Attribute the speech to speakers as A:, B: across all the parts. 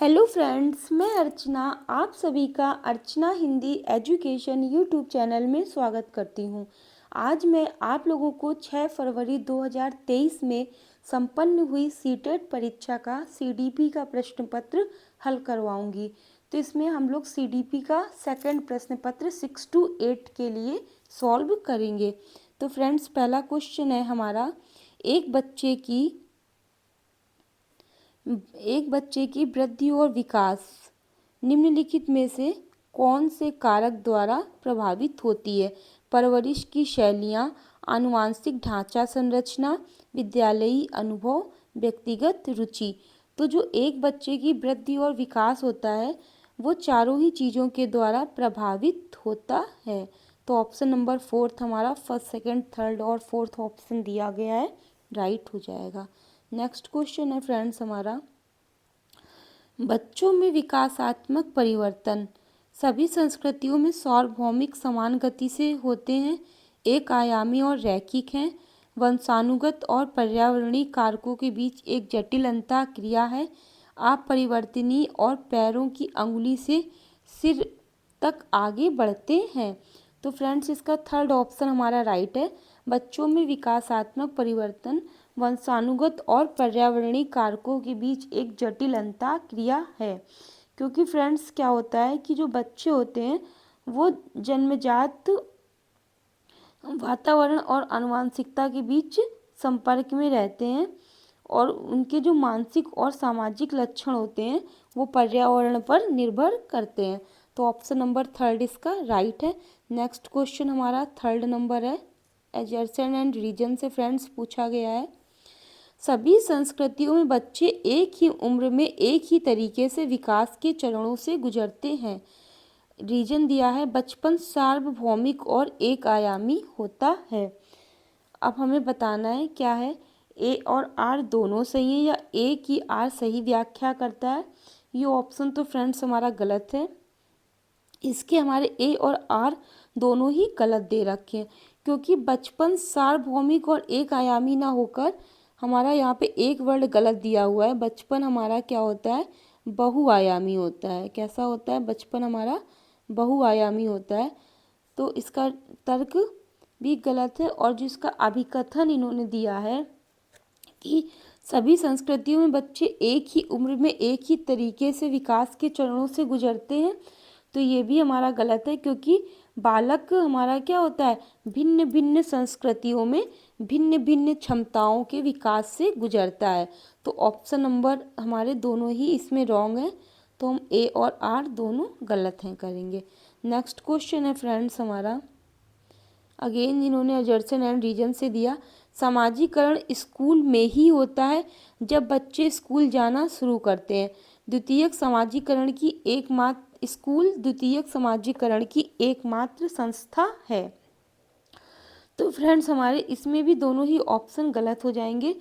A: Hello friends, मैं अर्चना आप सभी का अर्चना हिंदी एजुकेशन यूट्यूब चैनल में स्वागत करती हूँ। आज मैं आप लोगों को 6 फरवरी 2023 में संपन्न हुई सीटेट परीक्षा का सीडीपी का प्रश्न पत्र हल करवाऊंगी। तो इसमें हम लोग सीडीपी का सेकंड प्रश्न पत्र 6 to 8 के लिए सॉल्व करेंगे। तो फ्रेंड्स, पहला क्वेश्चन है हमारा, एक बच्चे की वृद्धि और विकास निम्नलिखित में से कौन से कारक द्वारा प्रभावित होती है? परवरिश की शैलियाँ, आनुवांशिक ढांचा संरचना, विद्यालयी अनुभव, व्यक्तिगत रुचि। तो जो एक बच्चे की वृद्धि और विकास होता है वो चारों ही चीज़ों के द्वारा प्रभावित होता है। तो ऑप्शन नंबर 4 हमारा फर्स्ट, सेकंड, थर्ड और फोर्थ ऑप्शन दिया गया है, राइट हो जाएगा। नेक्स्ट क्वेश्चन है फ्रेंड्स हमारा, बच्चों में विकासात्मक परिवर्तन सभी संस्कृतियों में सार्वभौमिक समान गति से होते हैं, एक आयामी और रैखिक हैं, वंशानुगत और पर्यावरणीय कारकों के बीच एक जटिल अंतःक्रिया है, आप परिवर्तनीय और पैरों की अंगुली से सिर तक आगे बढ़ते हैं। तो फ्रेंड्स, इसका थर्ड ऑप्शन हमारा राइट है। बच्चों में विकासात्मक परिवर्तन वंशानुगत और पर्यावरणीय कारकों के बीच एक जटिल अंतःक्रिया है। क्योंकि फ्रेंड्स क्या होता है कि जो बच्चे होते हैं वो जन्मजात वातावरण और आनुवंशिकता के बीच संपर्क में रहते हैं और उनके जो मानसिक और सामाजिक लक्षण होते हैं वो पर्यावरण पर निर्भर करते हैं। तो ऑप्शन नंबर थर्ड इसका राइट है। नेक्स्ट क्वेश्चन हमारा थर्ड नंबर है, एडजर्सन एंड रीजन से फ्रेंड्स पूछा गया है, सभी संस्कृतियों में बच्चे एक ही उम्र में एक ही तरीके से विकास के चरणों से गुजरते हैं। रीजन दिया है, बचपन सार्वभौमिक और एक आयामी होता है। अब हमें बताना है क्या है, ए और आर दोनों सही है या ए की आर सही व्याख्या करता है। ये ऑप्शन तो फ्रेंड्स हमारा गलत है, इसके हमारे ए और आर दोनों ही गलत दे रखे हैं, क्योंकि बचपन सार्वभौमिक और एक आयामी ना होकर हमारा यहाँ पे एक वर्ड गलत दिया हुआ है। बचपन हमारा क्या होता है, बहुआयामी होता है। कैसा होता है, बचपन हमारा बहुआयामी होता है। तो इसका तर्क भी गलत है। और जो इसका अभिकथन इन्होंने दिया है कि सभी संस्कृतियों में बच्चे एक ही उम्र में एक ही तरीके से विकास के चरणों से गुजरते हैं, तो ये भी हमारा गलत है, क्योंकि बालक हमारा क्या होता है, भिन्न भिन्न संस्कृतियों में भिन्न भिन्न क्षमताओं के विकास से गुजरता है। तो ऑप्शन नंबर हमारे दोनों ही इसमें रॉन्ग है, तो हम ए और आर दोनों गलत हैं करेंगे। नेक्स्ट क्वेश्चन है फ्रेंड्स हमारा, अगेन इन्होंने एडजर्सन एंड रीजन से दिया, समाजीकरण स्कूल में ही होता है जब बच्चे स्कूल जाना शुरू करते हैं। द्वितीयक समाजीकरण की एकमात्र स्कूल द्वितीयक समाजीकरण की एकमात्र संस्था है। तो फ्रेंड्स हमारे इसमें भी दोनों ही ऑप्शन गलत हो जाएंगे,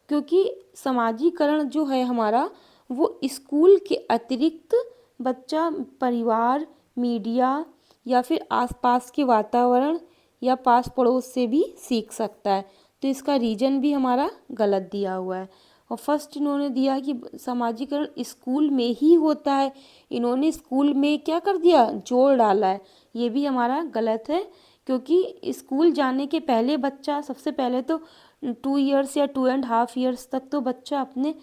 A: क्योंकि समाजीकरण जो है हमारा वो स्कूल के अतिरिक्त बच्चा परिवार, मीडिया या फिर आसपास के वातावरण या पास पड़ोस से भी सीख सकता है। तो इसका रीजन भी हमारा गलत दिया हुआ है। और फर्स्ट इन्होंने दिया कि समाजीकरण स्कूल में ही होता है, इन्होंने स्कूल में क्या कर दिया, जोड़ डाला है। ये भी हमारा गलत है, क्योंकि स्कूल जाने के पहले बच्चा सबसे पहले तो 2 इयर्स या 2.5 इयर्स तक तो बच्चा अपने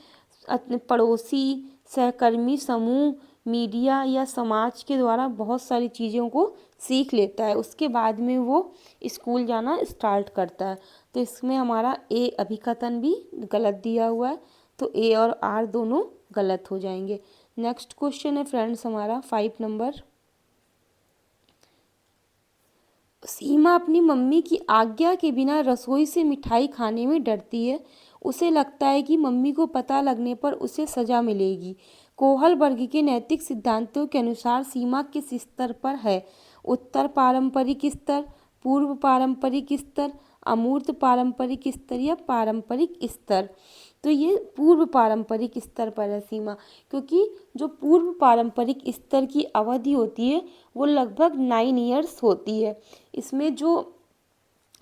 A: अपने पड़ोसी, सहकर्मी समूह, मीडिया या समाज के द्वारा बहुत सारी चीज़ों को सीख लेता है। उसके बाद में वो स्कूल जाना स्टार्ट करता है। तो इसमें हमारा ए अभिकथन भी गलत दिया हुआ है, तो ए और आर दोनों गलत हो जाएंगे। नेक्स्ट क्वेश्चन है फ्रेंड्स हमारा 5 नंबर, सीमा अपनी मम्मी की आज्ञा के बिना रसोई से मिठाई खाने में डरती है। उसे लगता है कि मम्मी को पता लगने पर उसे सजा मिलेगी। कोहल वर्ग के नैतिक सिद्धांतों के अनुसार सीमा किस स्तर पर है? उत्तर पारंपरिक स्तर, पूर्व पारंपरिक स्तर, अमूर्त पारंपरिक स्तर या पारंपरिक स्तर। तो ये पूर्व पारंपरिक स्तर पर है सीमा, क्योंकि जो पूर्व पारंपरिक स्तर की अवधि होती है वो लगभग 9 इयर्स होती है। इसमें जो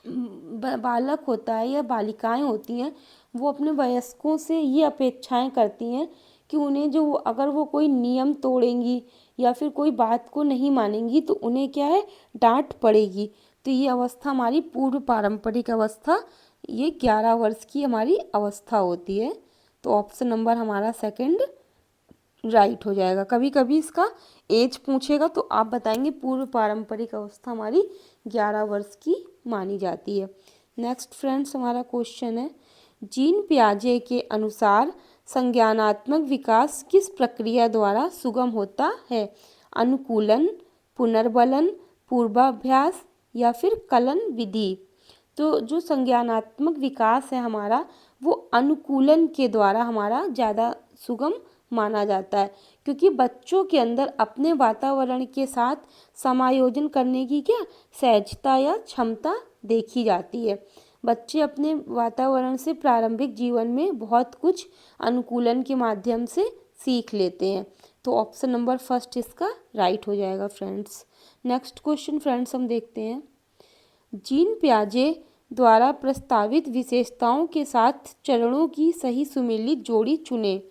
A: बालक होता है या बालिकाएं होती हैं वो अपने वयस्कों से ये अपेक्षाएं करती हैं कि उन्हें जो अगर वो कोई नियम तोड़ेंगी या फिर कोई बात को नहीं मानेंगी तो उन्हें क्या है, डांट पड़ेगी। तो ये अवस्था हमारी पूर्व पारंपरिक अवस्था, ये 11 वर्ष की हमारी अवस्था होती है। तो ऑप्शन नंबर हमारा सेकंड राइट हो जाएगा। कभी कभी इसका एज पूछेगा तो आप बताएंगे पूर्व पारंपरिक अवस्था हमारी 11 वर्ष की मानी जाती है। नेक्स्ट फ्रेंड्स हमारा क्वेश्चन है, जीन पियाजे के अनुसार संज्ञानात्मक विकास किस प्रक्रिया द्वारा सुगम होता है? अनुकूलन, पुनर्बलन, पूर्वाभ्यास या फिर कलन विधि? तो जो संज्ञानात्मक विकास है हमारा, वो अनुकूलन के द्वारा हमारा ज़्यादा सुगम माना जाता है, क्योंकि बच्चों के अंदर अपने वातावरण के साथ समायोजन करने की क्या सहजता या क्षमता देखी जाती है। बच्चे अपने वातावरण से प्रारंभिक जीवन में बहुत कुछ अनुकूलन के माध्यम से सीख लेते हैं। तो ऑप्शन नंबर फर्स्ट इसका राइट हो जाएगा फ्रेंड्स। नेक्स्ट क्वेश्चन फ्रेंड्स हम देखते हैं, जीन पियाजे द्वारा प्रस्तावित विशेषताओं के साथ चरणों की सही सुमेलित जोड़ी चुनें।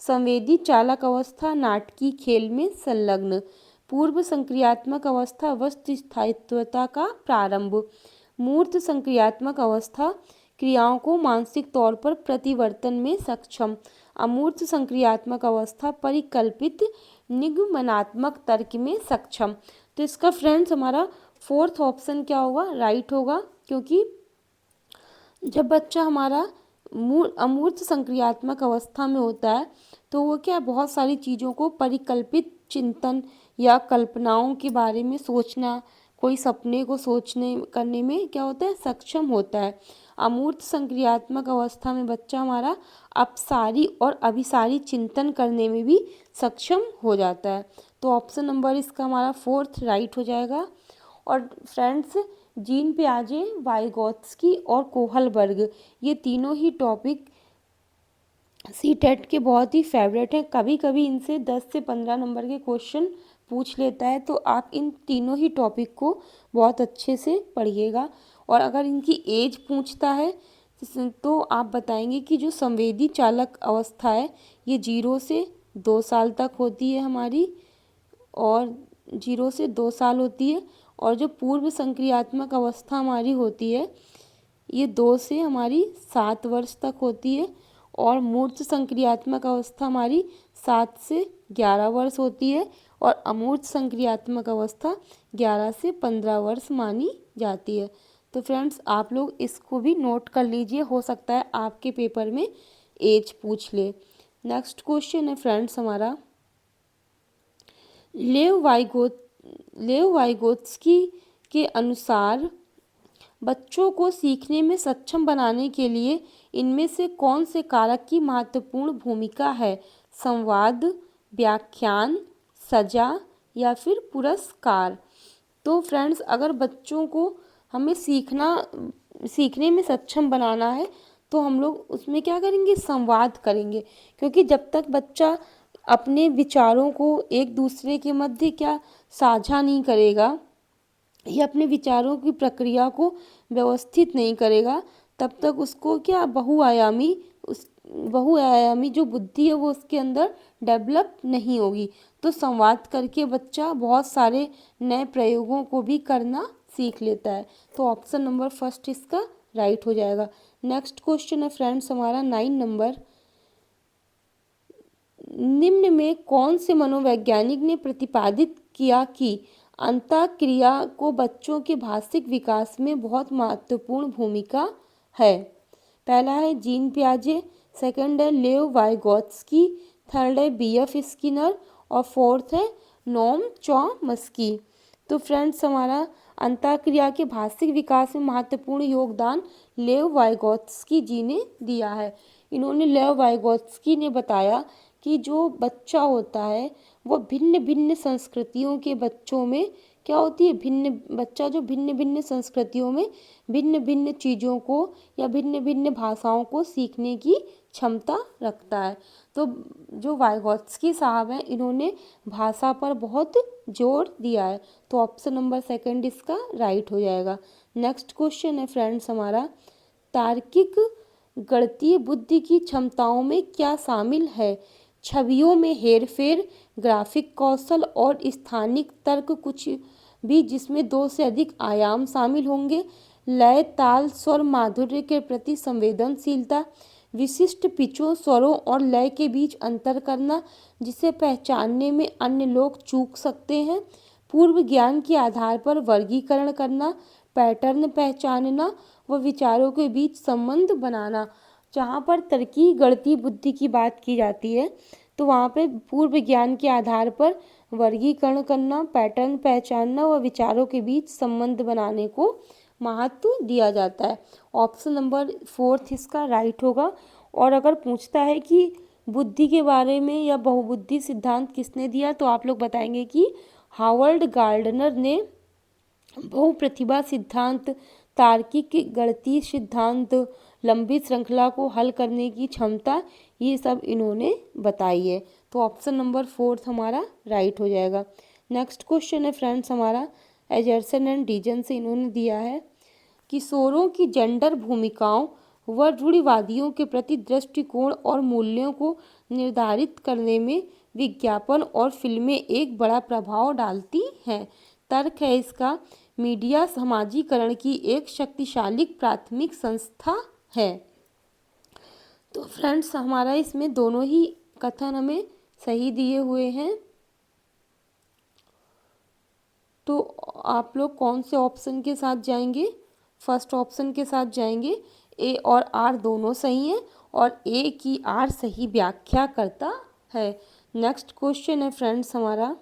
A: संवेदी चालक अवस्था नाटकीय खेल में संलग्न, पूर्व संक्रियात्मक अवस्था वस्तु स्थायित्वता का प्रारंभ, मूर्त संक्रियात्मक अवस्था क्रियाओं को मानसिक तौर पर प्रतिवर्तन में सक्षम, अमूर्त संक्रियात्मक अवस्था परिकल्पित निगमनात्मक तर्क में सक्षम। तो इसका फ्रेंड्स हमारा फोर्थ ऑप्शन क्या होगा, राइट होगा, क्योंकि जब बच्चा हमारा अमूर्त संक्रियात्मक अवस्था में होता है तो वो क्या बहुत सारी चीज़ों को परिकल्पित चिंतन या कल्पनाओं के बारे में सोचना, कोई सपने को सोचने करने में क्या होता है, सक्षम होता है। अमूर्त संक्रियात्मक अवस्था में बच्चा हमारा अपसारी और अभिसारी चिंतन करने में भी सक्षम हो जाता है। तो ऑप्शन नंबर इसका हमारा फोर्थ राइट हो जाएगा। और फ्रेंड्स जीन पियाजे, वाइगोत्स्की और कोहलबर्ग, ये तीनों ही टॉपिक सीटेट के बहुत ही फेवरेट हैं। कभी कभी इनसे 10 से 15 नंबर के क्वेश्चन पूछ लेता है, तो आप इन तीनों ही टॉपिक को बहुत अच्छे से पढ़िएगा। और अगर इनकी एज पूछता है तो आप बताएंगे कि जो संवेदी चालक अवस्था है ये 0 से 2 साल तक होती है हमारी, और 0 से 2 साल होती है। और जो पूर्व संक्रियात्मक अवस्था हमारी होती है ये 2 से हमारी 7 वर्ष तक होती है। और मूर्त संक्रियात्मक अवस्था हमारी 7 से 11 वर्ष होती है। और अमूर्त संक्रियात्मक अवस्था 11 से 15 वर्ष मानी जाती है। तो फ्रेंड्स आप लोग इसको भी नोट कर लीजिए, हो सकता है आपके पेपर में एज पूछ ले। नेक्स्ट क्वेश्चन है फ्रेंड्स हमारा, लेव वाइगोत्स्की के अनुसार बच्चों को सीखने में सक्षम बनाने के लिए इनमें से कौन से कारक की महत्वपूर्ण भूमिका है? संवाद, व्याख्यान, सजा या फिर पुरस्कार? तो फ्रेंड्स अगर बच्चों को हमें सीखने में सक्षम बनाना है तो हम लोग उसमें क्या करेंगे, संवाद करेंगे। क्योंकि जब तक बच्चा अपने विचारों को एक दूसरे के मध्य क्या साझा नहीं करेगा या अपने विचारों की प्रक्रिया को व्यवस्थित नहीं करेगा, तब तक उसको क्या बहुआयामी जो बुद्धि है वो उसके अंदर डेवलप नहीं होगी। तो संवाद करके बच्चा बहुत सारे नए प्रयोगों को भी करना सीख लेता है। तो ऑप्शन नंबर फर्स्ट इसका राइट हो जाएगा। नेक्स्ट क्वेश्चन है फ्रेंड्स हमारा 9 नंबर, निम्न में कौन से मनोवैज्ञानिक ने प्रतिपादित किया कि अंतःक्रिया को बच्चों के भाषिक विकास में बहुत महत्वपूर्ण भूमिका है? पहला है जीन पियाजे, सेकंड है लेव वाइगोत्स्की, थर्ड है बीएफ स्किनर और फोर्थ है नोम चॉम्स्की। तो फ्रेंड्स हमारा अंतःक्रिया के भाषिक विकास में महत्वपूर्ण योगदान लेव वाइगोत्स्की जी ने दिया है। लेव वाइगोत्स्की ने बताया कि जो बच्चा होता है वो भिन्न भिन्न संस्कृतियों के बच्चों में क्या होती है, बच्चा जो भिन्न भिन्न संस्कृतियों में भिन्न भिन्न चीज़ों को या भिन्न भिन्न भाषाओं को सीखने की क्षमता रखता है। तो जो वाइगोत्स्की साहब हैं इन्होंने भाषा पर बहुत जोर दिया है। तो ऑप्शन नंबर सेकंड इसका राइट हो जाएगा। नेक्स्ट क्वेश्चन है फ्रेंड्स हमारा, तार्किक गणितीय बुद्धि की क्षमताओं में क्या शामिल है? छवियों में हेरफेर, ग्राफिक कौशल और स्थानिक तर्क, कुछ भी जिसमें 2 से अधिक आयाम शामिल होंगे, लय, ताल, स्वर, माधुर्य के प्रति संवेदनशीलता, विशिष्ट पिचों, स्वरों और लय के बीच अंतर करना जिसे पहचानने में अन्य लोग चूक सकते हैं, पूर्व ज्ञान के आधार पर वर्गीकरण करना, पैटर्न पहचानना व विचारों के बीच संबंध बनाना। जहाँ पर तर्की गणितीय बुद्धि की बात की जाती है तो वहाँ पे पूर्व ज्ञान के आधार पर वर्गीकरण करना, पैटर्न पहचानना व विचारों के बीच संबंध बनाने को महत्व दिया जाता है। ऑप्शन नंबर 4 इसका राइट होगा। और अगर पूछता है कि बुद्धि के बारे में या बहुबुद्धि सिद्धांत किसने दिया, तो आप लोग बताएंगे कि हावर्ड गार्डनर ने बहुप्रतिभा सिद्धांत, तार्किक गणितीय सिद्धांत, लंबी श्रृंखला को हल करने की क्षमता, ये सब इन्होंने बताई है। तो ऑप्शन नंबर 4 हमारा राइट हो जाएगा। नेक्स्ट क्वेश्चन है फ्रेंड्स हमारा एजर्सन एंड डीजन से इन्होंने दिया है, किशोरों की जेंडर भूमिकाओं व रूढ़िवादियों के प्रति दृष्टिकोण और मूल्यों को निर्धारित करने में विज्ञापन और फिल्में एक बड़ा प्रभाव डालती हैं। तर्क है इसका, मीडिया समाजीकरण की एक शक्तिशाली प्राथमिक संस्था है। तो फ्रेंड्स हमारा इसमें दोनों ही कथन हमें सही दिए हुए हैं। तो आप लोग कौन से ऑप्शन के साथ जाएंगे? फर्स्ट ऑप्शन के साथ जाएंगे। ए और आर दोनों सही हैं और ए की आर सही व्याख्या करता है। नेक्स्ट क्वेश्चन है फ्रेंड्स हमारा,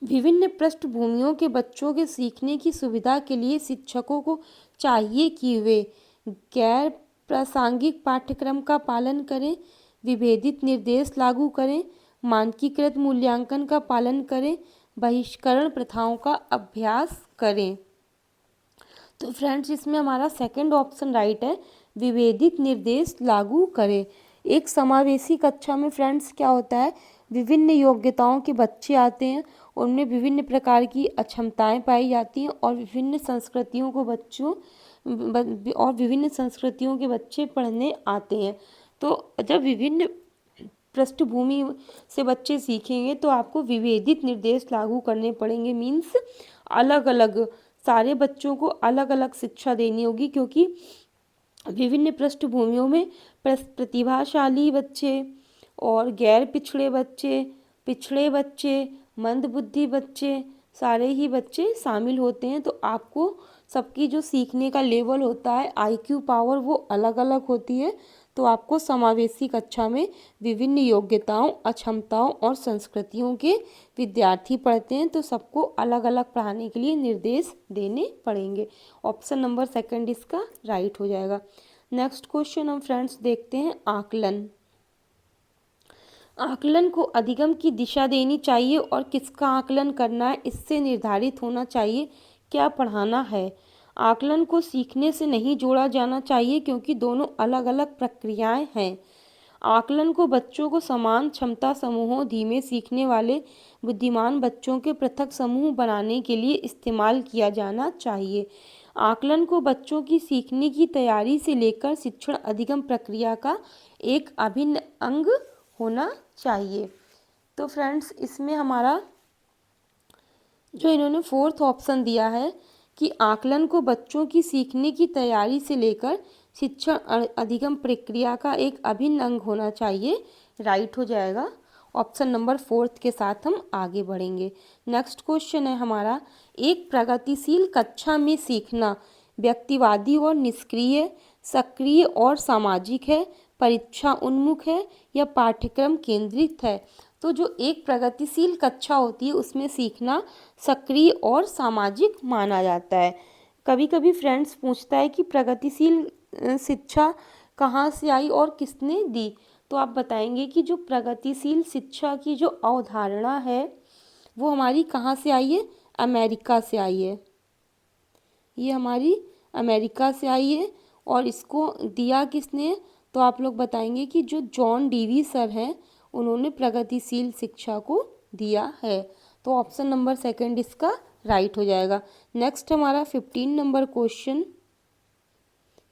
A: विभिन्न पृष्ठभूमियों के बच्चों के सीखने की सुविधा के लिए शिक्षकों को चाहिए कि वे गैर प्रासंगिक पाठ्यक्रम का पालन करें, विभेदित निर्देश लागू करें, मानकीकृत मूल्यांकन का पालन करें, बहिष्करण प्रथाओं का अभ्यास करें। तो फ्रेंड्स इसमें हमारा सेकंड ऑप्शन राइट है, विभेदित निर्देश लागू करें। एक समावेशी कक्षा में फ्रेंड्स क्या होता है, विभिन्न योग्यताओं के बच्चे आते हैं, उनमें विभिन्न प्रकार की अक्षमताएं पाई जाती हैं और विभिन्न संस्कृतियों के बच्चे पढ़ने आते हैं। तो जब विभिन्न पृष्ठभूमि से बच्चे सीखेंगे तो आपको विभेदित निर्देश लागू करने पड़ेंगे। मीन्स अलग अलग सारे बच्चों को अलग अलग शिक्षा देनी होगी, क्योंकि विभिन्न पृष्ठभूमियों में प्रतिभाशाली बच्चे और गैर पिछड़े बच्चे, मंदबुद्धि बच्चे, सारे ही बच्चे शामिल होते हैं। तो आपको सबकी जो सीखने का लेवल होता है, आईक्यू पावर, वो अलग अलग होती है। तो आपको समावेशी कक्षा में विभिन्न योग्यताओं, अक्षमताओं और संस्कृतियों के विद्यार्थी पढ़ते हैं, तो सबको अलग अलग पढ़ाने के लिए निर्देश देने पड़ेंगे। ऑप्शन नंबर सेकंड इसका राइट हो जाएगा। नेक्स्ट क्वेश्चन हम फ्रेंड्स देखते हैं, आकलन। आकलन को अधिगम की दिशा देनी चाहिए और किसका आकलन करना है इससे निर्धारित होना चाहिए क्या पढ़ाना है। आकलन को सीखने से नहीं जोड़ा जाना चाहिए क्योंकि दोनों अलग अलग प्रक्रियाएं हैं। आकलन को बच्चों को समान क्षमता समूहों, धीमे सीखने वाले बुद्धिमान बच्चों के पृथक समूह बनाने के लिए इस्तेमाल किया जाना चाहिए। आकलन को बच्चों की सीखने की तैयारी से लेकर शिक्षण अधिगम प्रक्रिया का एक अभिन्न अंग होना चाहिए। तो फ्रेंड्स इसमें हमारा जो इन्होंने फोर्थ ऑप्शन दिया है कि आकलन को बच्चों की सीखने की तैयारी से लेकर शिक्षण अधिगम प्रक्रिया का एक अभिन्न अंग होना चाहिए, राइट हो जाएगा। ऑप्शन नंबर 4 के साथ हम आगे बढ़ेंगे। नेक्स्ट क्वेश्चन है हमारा, एक प्रगतिशील कक्षा में सीखना व्यक्तिवादी और निष्क्रिय, सक्रिय और सामाजिक है, परीक्षा उन्मुख है या पाठ्यक्रम केंद्रित है। तो जो एक प्रगतिशील कक्षा होती है उसमें सीखना सक्रिय और सामाजिक माना जाता है। कभी कभी फ्रेंड्स पूछता है कि प्रगतिशील शिक्षा कहाँ से आई और किसने दी। तो आप बताएंगे कि जो प्रगतिशील शिक्षा की जो अवधारणा है वो हमारी कहाँ से आई है, अमेरिका से आई है। ये हमारी अमेरिका से आई है और इसको दिया किसने, तो आप लोग बताएंगे कि जो जॉन डीवी सर हैं उन्होंने प्रगतिशील शिक्षा को दिया है। तो ऑप्शन नंबर सेकंड इसका राइट हो जाएगा। नेक्स्ट हमारा 15 नंबर क्वेश्चन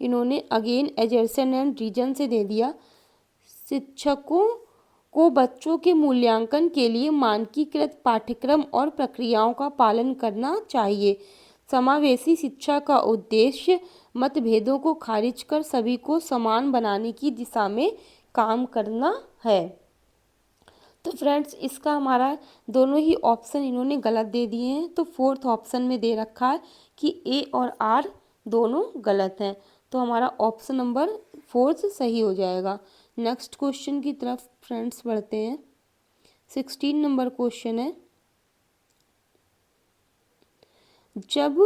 A: इन्होंने अगेन एजर्सन एंड रीजन से दे दिया, शिक्षकों को बच्चों के मूल्यांकन के लिए मानकीकृत पाठ्यक्रम और प्रक्रियाओं का पालन करना चाहिए। समावेशी शिक्षा का उद्देश्य मतभेदों को खारिज कर सभी को समान बनाने की दिशा में काम करना है। तो फ्रेंड्स, इसका हमारा दोनों ही ऑप्शन इन्होंने गलत दे दिए हैं। तो फोर्थ ऑप्शन में दे रखा है कि ए और आर दोनों गलत हैं। तो हमारा ऑप्शन नंबर फोर्थ सही हो जाएगा। नेक्स्ट क्वेश्चन की तरफ फ्रेंड्स बढ़ते हैं। 16 नंबर क्वेश्चन है, जब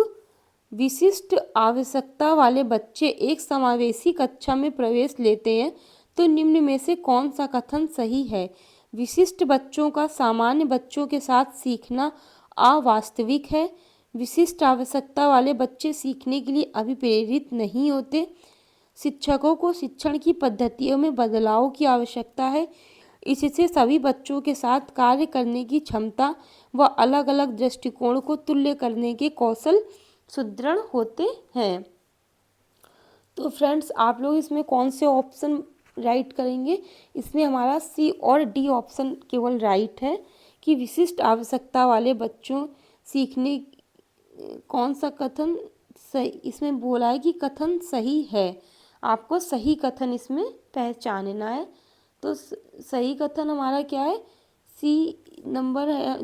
A: विशिष्ट आवश्यकता वाले बच्चे एक समावेशी कक्षा में प्रवेश लेते हैं तो निम्न में से कौन सा कथन सही है। विशिष्ट बच्चों का सामान्य बच्चों के साथ सीखना अवास्तविक है। विशिष्ट आवश्यकता वाले बच्चे सीखने के लिए अभिप्रेरित नहीं होते। शिक्षकों को शिक्षण की पद्धतियों में बदलाव की आवश्यकता है। इससे सभी बच्चों के साथ कार्य करने की क्षमता व अलग अलग दृष्टिकोण को तुल्य करने के कौशल सुदृढ़ होते हैं। तो फ्रेंड्स, आप लोग इसमें कौन से ऑप्शन राइट करेंगे। इसमें हमारा सी और डी ऑप्शन केवल राइट है कि विशिष्ट आवश्यकता वाले बच्चों सीखने, कौन सा कथन सही इसमें बोला है कि कथन सही है। आपको सही कथन इसमें पहचानना है। तो सही कथन हमारा क्या है, सी नंबर है।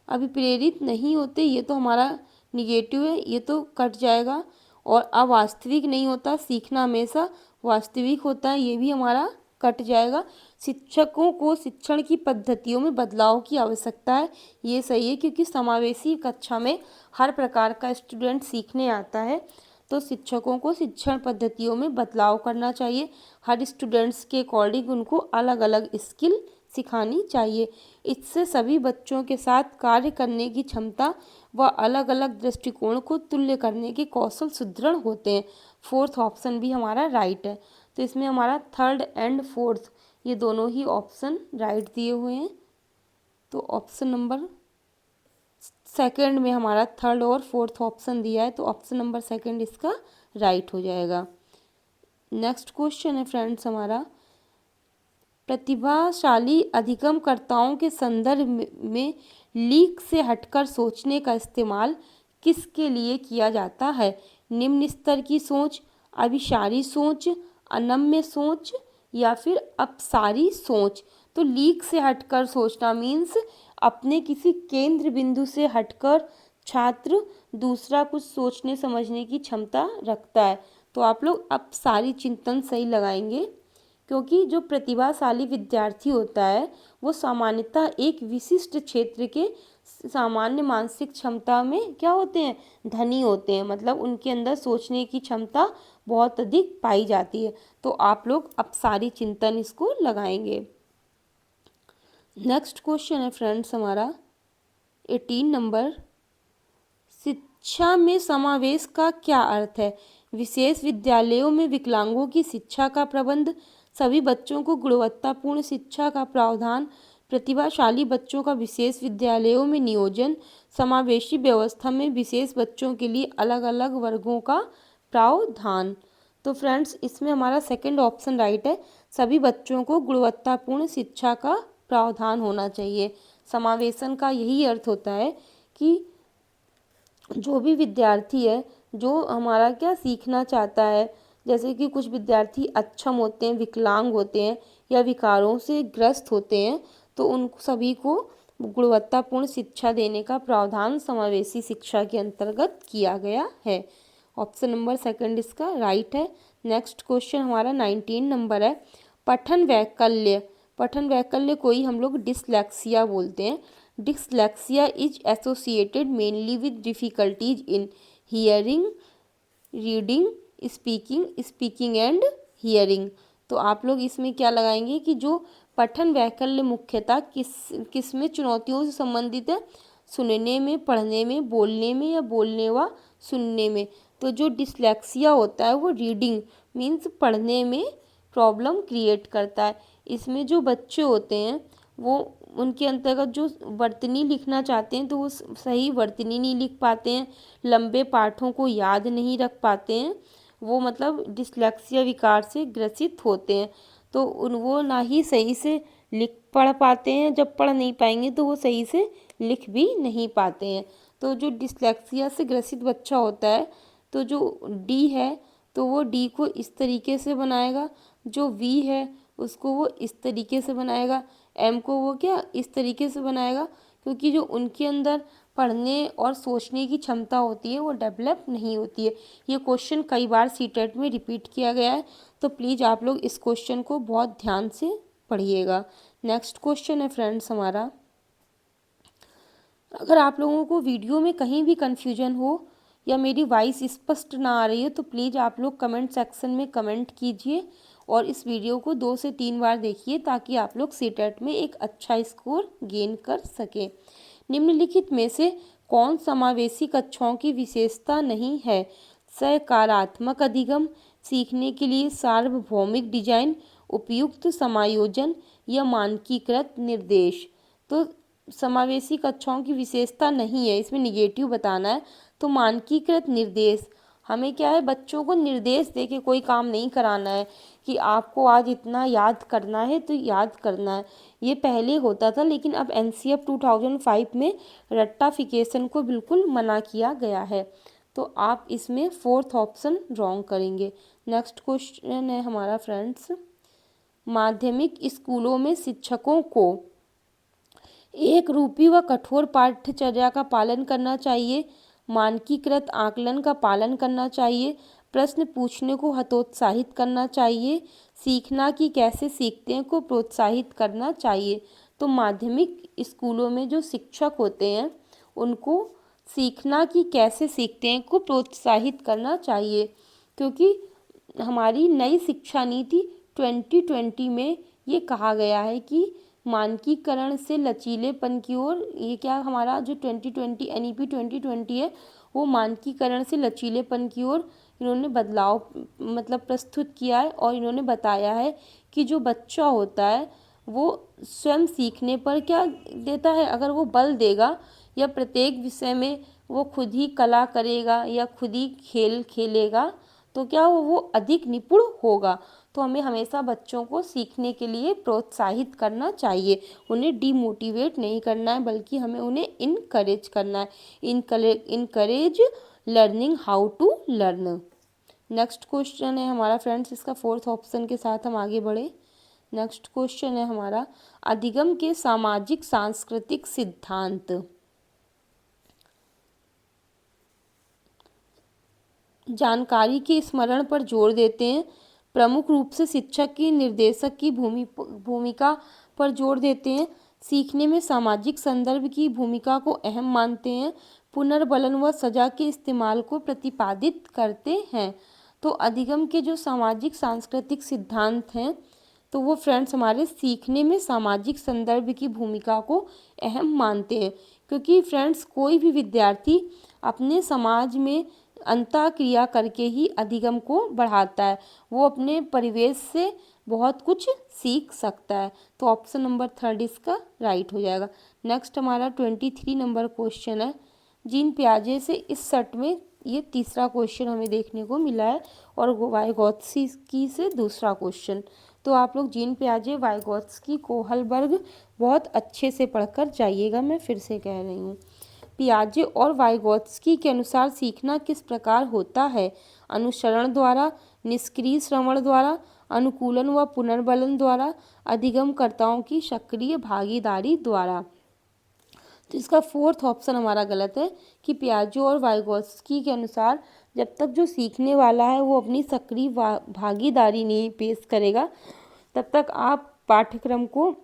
A: अभिप्रेरित नहीं होते, ये तो हमारा निगेटिव है, ये तो कट जाएगा। और अवास्तविक नहीं होता, सीखना हमेशा वास्तविक होता है, ये भी हमारा कट जाएगा। शिक्षकों को शिक्षण की पद्धतियों में बदलाव की आवश्यकता है, ये सही है, क्योंकि समावेशी कक्षा में हर प्रकार का स्टूडेंट सीखने आता है। तो शिक्षकों को शिक्षण पद्धतियों में बदलाव करना चाहिए। हर स्टूडेंट्स के अकॉर्डिंग उनको अलग अलग स्किल सिखानी चाहिए। इससे सभी बच्चों के साथ कार्य करने की क्षमता व अलग अलग दृष्टिकोण को तुल्य करने के कौशल सुदृढ़ होते हैं। फोर्थ ऑप्शन भी हमारा राइट है। तो इसमें हमारा थर्ड एंड फोर्थ ये दोनों ही ऑप्शन राइट दिए हुए हैं। तो ऑप्शन नंबर सेकंड में हमारा थर्ड और फोर्थ ऑप्शन दिया है, तो ऑप्शन नंबर सेकंड इसका राइट हो जाएगा। नेक्स्ट क्वेश्चन है फ्रेंड्स हमारा, प्रतिभाशाली अधिगमकर्ताओं के संदर्भ में लीक से हटकर सोचने का इस्तेमाल किसके लिए किया जाता है। निम्न स्तर की सोच, अभिसारी सोच, अनम्य सोच या फिर अपसारी सोच। तो लीक से हटकर सोचना मीन्स अपने किसी केंद्र बिंदु से हटकर छात्र दूसरा कुछ सोचने समझने की क्षमता रखता है। तो आप लोग अपसारी चिंतन सही लगाएंगे, क्योंकि जो प्रतिभाशाली विद्यार्थी होता है वो सामान्यतः एक विशिष्ट क्षेत्र के सामान्य मानसिक क्षमता में क्या होते हैं, धनी होते हैं। मतलब उनके अंदर सोचने की क्षमता बहुत अधिक पाई जाती है। तो आप लोग अपसारी चिंतन इसको लगाएंगे। नेक्स्ट क्वेश्चन है फ्रेंड्स हमारा 18 नंबर, शिक्षा में समावेश का क्या अर्थ है। विशेष विद्यालयों में विकलांगों की शिक्षा का प्रबंध, सभी बच्चों को गुणवत्तापूर्ण शिक्षा का प्रावधान, प्रतिभाशाली बच्चों का विशेष विद्यालयों में नियोजन, समावेशी व्यवस्था में विशेष बच्चों के लिए अलग अलग वर्गों का प्रावधान। तो फ्रेंड्स, इसमें हमारा सेकंड ऑप्शन राइट है, सभी बच्चों को गुणवत्तापूर्ण शिक्षा का प्रावधान होना चाहिए। समावेशन का यही अर्थ होता है कि जो भी विद्यार्थी है जो हमारा क्या सीखना चाहता है, जैसे कि कुछ विद्यार्थी अक्षम होते हैं, विकलांग होते हैं या विकारों से ग्रस्त होते हैं, तो उन सभी को गुणवत्तापूर्ण शिक्षा देने का प्रावधान समावेशी शिक्षा के अंतर्गत किया गया है। ऑप्शन नंबर सेकंड इसका राइट है। नेक्स्ट क्वेश्चन हमारा 19 नंबर है, पठन वैकल्य। पठन वैकल्य को ही हम लोग डिसलेक्सिया बोलते हैं। Dyslexia is associated mainly with difficulties in hearing, reading, speaking and hearing. तो आप लोग इसमें क्या लगाएंगे कि जो पठन वैकल्य मुख्यतः किस में चुनौतियों से संबंधित है, सुनने में, पढ़ने में, बोलने में या बोलने व सुनने में। तो जो डिसलेक्सिया होता है वो रीडिंग मीन्स पढ़ने में प्रॉब्लम क्रिएट करता है। इसमें जो बच्चे होते हैं वो उनके अंतर्गत जो वर्तनी लिखना चाहते हैं तो वो सही वर्तनी नहीं लिख पाते हैं, लंबे पाठों को याद नहीं रख पाते हैं, वो मतलब डिसलेक्सिया विकार से ग्रसित होते हैं। तो वो ना ही सही से लिख पढ़ पाते हैं, जब पढ़ नहीं पाएंगे तो वो सही से लिख भी नहीं पाते हैं। तो जो डिसलेक्सिया से ग्रसित बच्चा होता है, तो जो डी है तो वो डी को इस तरीके से बनाएगा, जो वी है उसको वो इस तरीके से बनाएगा, एम को वो क्या इस तरीके से बनाएगा, क्योंकि जो उनके अंदर पढ़ने और सोचने की क्षमता होती है वो डेवलप नहीं होती है। ये क्वेश्चन कई बार सीटेट में रिपीट किया गया है, तो प्लीज़ आप लोग इस क्वेश्चन को बहुत ध्यान से पढ़िएगा। नेक्स्ट क्वेश्चन है फ्रेंड्स हमारा, अगर आप लोगों को वीडियो में कहीं भी कन्फ्यूजन हो या मेरी वॉइस स्पष्ट ना आ रही हो तो प्लीज़ आप लोग कमेंट सेक्शन में कमेंट कीजिए और इस वीडियो को 2 से 3 बार देखिए ताकि आप लोग सीटेट में एक अच्छा स्कोर गेन कर सकें। निम्नलिखित में से कौन समावेशी कक्षाओं की विशेषता नहीं है? सकारात्मक अधिगम, सीखने के लिए सार्वभौमिक डिजाइन, उपयुक्त समायोजन या मानकीकृत निर्देश। तो समावेशी कक्षाओं की विशेषता नहीं है, इसमें निगेटिव बताना है। तो मानकीकृत निर्देश, हमें क्या है बच्चों को निर्देश दे के कोई काम नहीं कराना है कि आपको आज इतना याद करना है तो याद करना है। ये पहले होता था, लेकिन अब एनसीएफ 2005 में रट्टाफिकेशन को बिल्कुल मना किया गया है। तो आप इसमें 4th ऑप्शन रॉन्ग करेंगे। नेक्स्ट क्वेश्चन है हमारा फ्रेंड्स, माध्यमिक स्कूलों में शिक्षकों को एक रूपी व कठोर पाठ्यचर्या का पालन करना चाहिए, मानकीकृत आकलन का पालन करना चाहिए, प्रश्न पूछने को हतोत्साहित करना चाहिए, सीखना कि कैसे सीखते हैं को प्रोत्साहित करना चाहिए। तो माध्यमिक स्कूलों में जो शिक्षक होते हैं उनको सीखना कि कैसे सीखते हैं को प्रोत्साहित करना चाहिए, क्योंकि हमारी नई शिक्षा नीति 2020 में ये कहा गया है कि मानकीकरण से लचीलेपन की ओर, ये क्या हमारा जो 2020 एनईपी 2020 है वो मानकीकरण से लचीलेपन की ओर इन्होंने बदलाव मतलब प्रस्तुत किया है। और इन्होंने बताया है कि जो बच्चा होता है वो स्वयं सीखने पर क्या देता है, अगर वो बल देगा या प्रत्येक विषय में वो खुद ही कला करेगा या खुद ही खेल खेलेगा तो क्या वो अधिक निपुण होगा। तो हमें हमेशा बच्चों को सीखने के लिए प्रोत्साहित करना चाहिए, उन्हें डिमोटिवेट नहीं करना है बल्कि हमें उन्हें इनकरेज करना है। Encourage learning how to learn. Next question है हमारा फ्रेंड्स, इसका 4th ऑप्शन के साथ हम आगे बढ़े। नेक्स्ट क्वेश्चन है हमारा, अधिगम के सामाजिक सांस्कृतिक सिद्धांत। जानकारी के स्मरण पर जोर देते हैं, प्रमुख रूप से शिक्षक की निर्देशक की भूमिका पर जोर देते हैं, सीखने में सामाजिक संदर्भ की भूमिका को अहम मानते हैं, पुनर्बलन व सजा के इस्तेमाल को प्रतिपादित करते हैं। तो अधिगम के जो सामाजिक सांस्कृतिक सिद्धांत हैं तो वो फ्रेंड्स हमारे सीखने में सामाजिक संदर्भ की भूमिका को अहम मानते हैं, क्योंकि फ्रेंड्स कोई भी विद्यार्थी अपने समाज में अंतःक्रिया करके ही अधिगम को बढ़ाता है, वो अपने परिवेश से बहुत कुछ सीख सकता है। तो ऑप्शन नंबर 3 इसका राइट हो जाएगा। नेक्स्ट हमारा 23 नंबर क्वेश्चन है, जीन पियाजे से इस सेट में ये तीसरा क्वेश्चन हमें देखने को मिला है और वाइगोत्स्की से दूसरा क्वेश्चन। तो आप लोग जीन पियाजे, वाइगोत्स्की, कोहलबर्ग बहुत अच्छे से पढ़कर जाइएगा, मैं फिर से कह रही हूँ। पियाजे और वाइगोत्स्की के अनुसार सीखना किस प्रकार होता है? अनुसरण द्वारा, निष्क्रिय श्रवण द्वारा, अनुकूलन व पुनर्बलन द्वारा, अधिगमकर्ताओं की सक्रिय भागीदारी द्वारा। तो इसका 4th ऑप्शन हमारा गलत है कि पियाजे और वाइगोत्स्की के अनुसार जब तक जो सीखने वाला है वो अपनी सक्रिय भागीदारी नहीं पेश करेगा तब तक आप पाठ्यक्रम को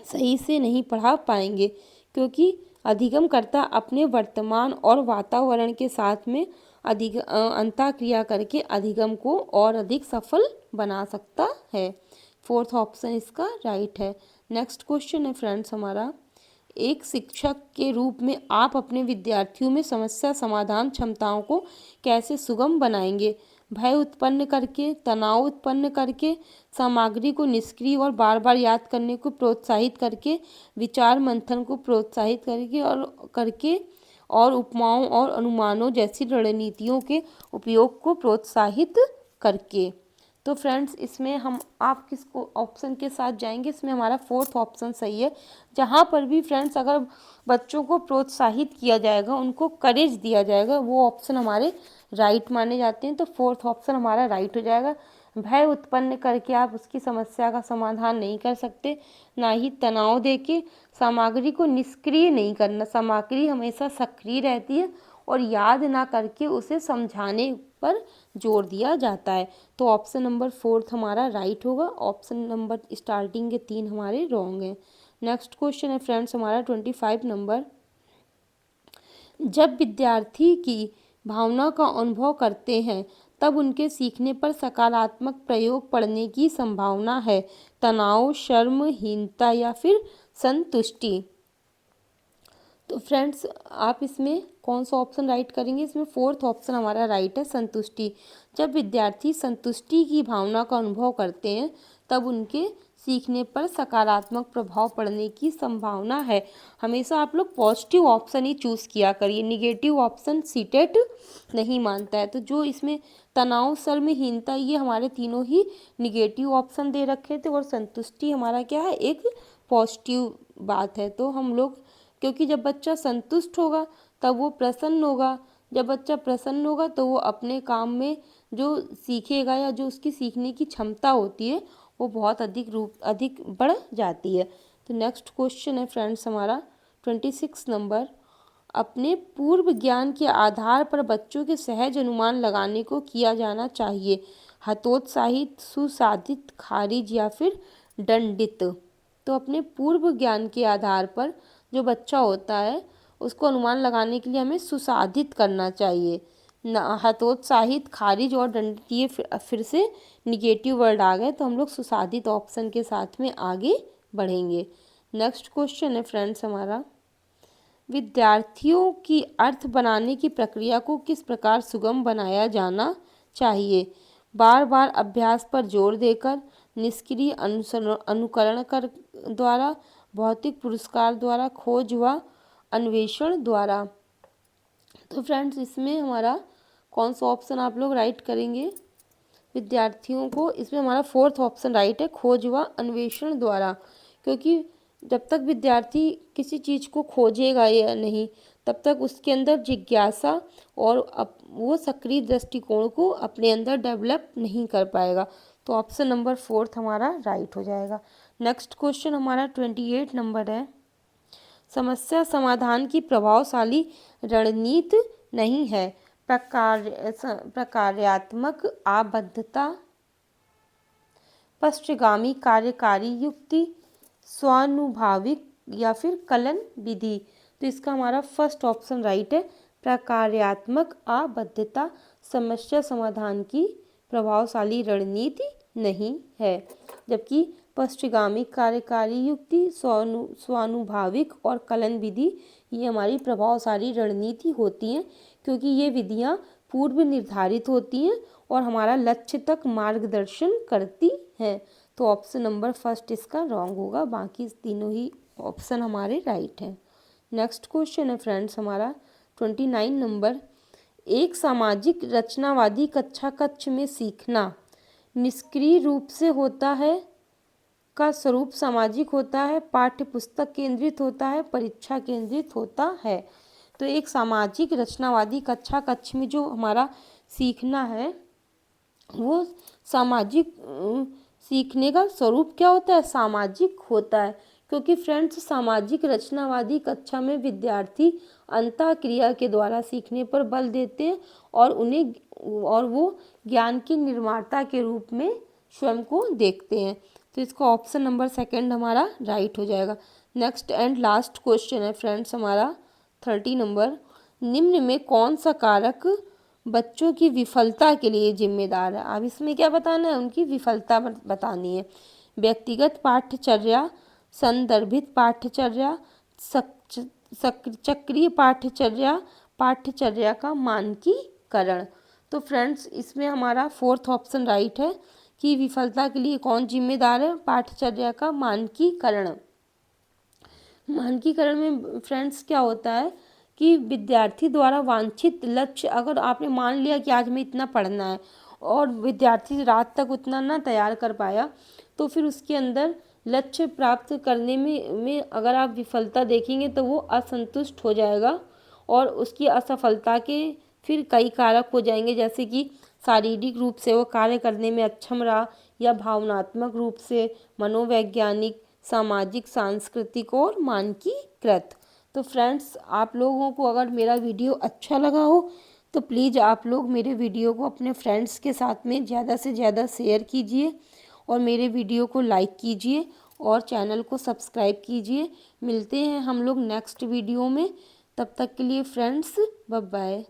A: सही से नहीं पढ़ा पाएंगे, क्योंकि अधिगमकर्ता अपने वर्तमान और वातावरण के साथ में अंतःक्रिया करके अधिगम को और अधिक सफल बना सकता है। 4th ऑप्शन इसका राइट है। नेक्स्ट क्वेश्चन है फ्रेंड्स हमारा, एक शिक्षक के रूप में आप अपने विद्यार्थियों में समस्या समाधान क्षमताओं को कैसे सुगम बनाएंगे? भय उत्पन्न करके, तनाव उत्पन्न करके, सामग्री को निष्क्रिय और बार बार याद करने को प्रोत्साहित करके, विचार मंथन को प्रोत्साहित करके और उपमाओं और अनुमानों जैसी रणनीतियों के उपयोग को प्रोत्साहित करके। तो फ्रेंड्स इसमें हम आप किसको ऑप्शन के साथ जाएंगे, इसमें हमारा फोर्थ ऑप्शन सही है। जहाँ पर भी फ्रेंड्स अगर बच्चों को प्रोत्साहित किया जाएगा, उनको करेज दिया जाएगा, वो ऑप्शन हमारे राइट माने जाते हैं। तो फोर्थ ऑप्शन हमारा राइट हो जाएगा। भय उत्पन्न करके आप उसकी समस्या का समाधान नहीं कर सकते, ना ही तनाव देके सामग्री को निष्क्रिय नहीं करना। सामग्री हमेशा सक्रिय रहती है और याद ना करके उसे समझाने पर जोर दिया जाता है। तो ऑप्शन नंबर फोर्थ हमारा राइट होगा। ऑप्शन नंबर स्टार्टिंग के 3 हमारे रॉन्ग हैं। नेक्स्ट क्वेश्चन है फ्रेंड्स हमारा 25 नंबर। जब विद्यार्थी की भावना का अनुभव करते हैं तब उनके सीखने पर सकारात्मक प्रयोग पड़ने की संभावना है। तनाव, शर्म, हीनता या फिर संतुष्टि। तो फ्रेंड्स आप इसमें कौन सा ऑप्शन राइट करेंगे, इसमें फोर्थ ऑप्शन हमारा राइट है, संतुष्टि। जब विद्यार्थी संतुष्टि की भावना का अनुभव करते हैं तब उनके सीखने पर सकारात्मक प्रभाव पड़ने की संभावना है। हमेशा आप लोग पॉजिटिव ऑप्शन ही चूज़ किया करिए, निगेटिव ऑप्शन सीटेट नहीं मानता है। तो जो इसमें तनाव, शर्म, हीनता, ये हमारे तीनों ही निगेटिव ऑप्शन दे रखे थे और संतुष्टि हमारा क्या है, एक पॉजिटिव बात है। तो हम लोग, क्योंकि जब बच्चा संतुष्ट होगा तब वो प्रसन्न होगा, जब बच्चा प्रसन्न होगा तो वो अपने काम में जो सीखेगा या जो उसकी सीखने की क्षमता होती है वो बहुत अधिक बढ़ जाती है। तो नेक्स्ट क्वेश्चन है फ्रेंड्स हमारा 26 नंबर। अपने पूर्व ज्ञान के आधार पर बच्चों के सहज अनुमान लगाने को किया जाना चाहिए। हतोत्साहित, सुसाधित, खारिज या फिर दंडित। तो अपने पूर्व ज्ञान के आधार पर जो बच्चा होता है उसको अनुमान लगाने के लिए हमें सुसाधित करना चाहिए। हतोत्साहित, खारिज और दंडित ये फिर से निगेटिव वर्ड आ गए, तो हम लोग सुसाधित ऑप्शन के साथ में आगे बढ़ेंगे। नेक्स्ट क्वेश्चन है फ्रेंड्स हमारा, विद्यार्थियों की अर्थ बनाने की प्रक्रिया को किस प्रकार सुगम बनाया जाना चाहिए। बार बार अभ्यास पर जोर देकर, निष्क्रिय अनुकरण कर द्वारा, भौतिक पुरस्कार द्वारा, खोज व अन्वेषण द्वारा। तो फ्रेंड्स इसमें हमारा कौन सा ऑप्शन आप लोग राइट करेंगे, विद्यार्थियों को, इसमें हमारा फोर्थ ऑप्शन राइट है, खोज व अन्वेषण द्वारा। क्योंकि जब तक विद्यार्थी किसी चीज़ को खोजेगा या नहीं तब तक उसके अंदर जिज्ञासा और वो सक्रिय दृष्टिकोण को अपने अंदर डेवलप नहीं कर पाएगा। तो ऑप्शन नंबर फोर्थ हमारा राइट हो जाएगा। नेक्स्ट क्वेश्चन हमारा 28 नंबर है। समस्या समाधान की प्रभावशाली रणनीति नहीं है। प्रकार्यात्मक आबद्धता, पश्चगामी कार्यकारी युक्ति, स्वानुभाविक या फिर कलन विधि। तो इसका हमारा फर्स्ट ऑप्शन राइट है, प्रकार्यात्मक आबद्धता समस्या समाधान की प्रभावशाली रणनीति नहीं है। जबकि पश्चगामी कार्यकारी युक्ति, स्वानुभाविक और कलन विधि ये हमारी प्रभावशाली रणनीति होती हैं, क्योंकि ये विधियाँ पूर्व निर्धारित होती हैं और हमारा लक्ष्य तक मार्गदर्शन करती हैं। तो ऑप्शन नंबर फर्स्ट इसका रॉन्ग होगा, बाकी तीनों ही ऑप्शन हमारे राइट हैं। नेक्स्ट क्वेश्चन है फ्रेंड्स हमारा 29 नंबर। एक सामाजिक रचनावादी कक्ष में सीखना निष्क्रिय रूप से होता है, का स्वरूप सामाजिक होता है, पाठ्य पुस्तक केंद्रित होता है, परीक्षा केंद्रित होता है। तो एक सामाजिक रचनावादी कक्ष में जो हमारा सीखना है वो सामाजिक सीखने का स्वरूप क्या होता है, सामाजिक होता है। क्योंकि फ्रेंड्स सामाजिक रचनावादी कक्षा में विद्यार्थी अंतःक्रिया के द्वारा सीखने पर बल देते हैं और वो ज्ञान के निर्माता के रूप में स्वयं को देखते हैं। तो इसका ऑप्शन नंबर सेकंड हमारा राइट हो जाएगा। नेक्स्ट एंड लास्ट क्वेश्चन है फ्रेंड्स हमारा 30 नंबर। निम्न में कौन सा कारक बच्चों की विफलता के लिए जिम्मेदार है। अब इसमें क्या बताना है, उनकी विफलता बतानी है। व्यक्तिगत पाठ्यचर्या, संदर्भित पाठ्यचर्या, चक्रीय पाठ्यचर्या, पाठ्यचर्या का मानकीकरण। तो फ्रेंड्स इसमें हमारा फोर्थ ऑप्शन राइट है कि विफलता के लिए कौन जिम्मेदार है, पाठ्यचर्या का मानकीकरण। मानकीकरण में फ्रेंड्स क्या होता है कि विद्यार्थी द्वारा वांछित लक्ष्य, अगर आपने मान लिया कि आज हमें इतना पढ़ना है और विद्यार्थी रात तक उतना ना तैयार कर पाया तो फिर उसके अंदर लक्ष्य प्राप्त करने में अगर आप विफलता देखेंगे तो वो असंतुष्ट हो जाएगा और उसकी असफलता के फिर कई कारक हो जाएंगे, जैसे कि शारीरिक रूप से वो कार्य करने में अक्षम रहा या भावनात्मक रूप से, मनोवैज्ञानिक, सामाजिक, सांस्कृतिक और मानकीकृत। तो फ्रेंड्स, आप लोगों को अगर मेरा वीडियो अच्छा लगा हो तो प्लीज़ आप लोग मेरे वीडियो को अपने फ्रेंड्स के साथ में ज़्यादा से ज़्यादा शेयर कीजिए और मेरे वीडियो को लाइक कीजिए और चैनल को सब्सक्राइब कीजिए। मिलते हैं हम लोग नेक्स्ट वीडियो में, तब तक के लिए फ्रेंड्स, बाय बाय।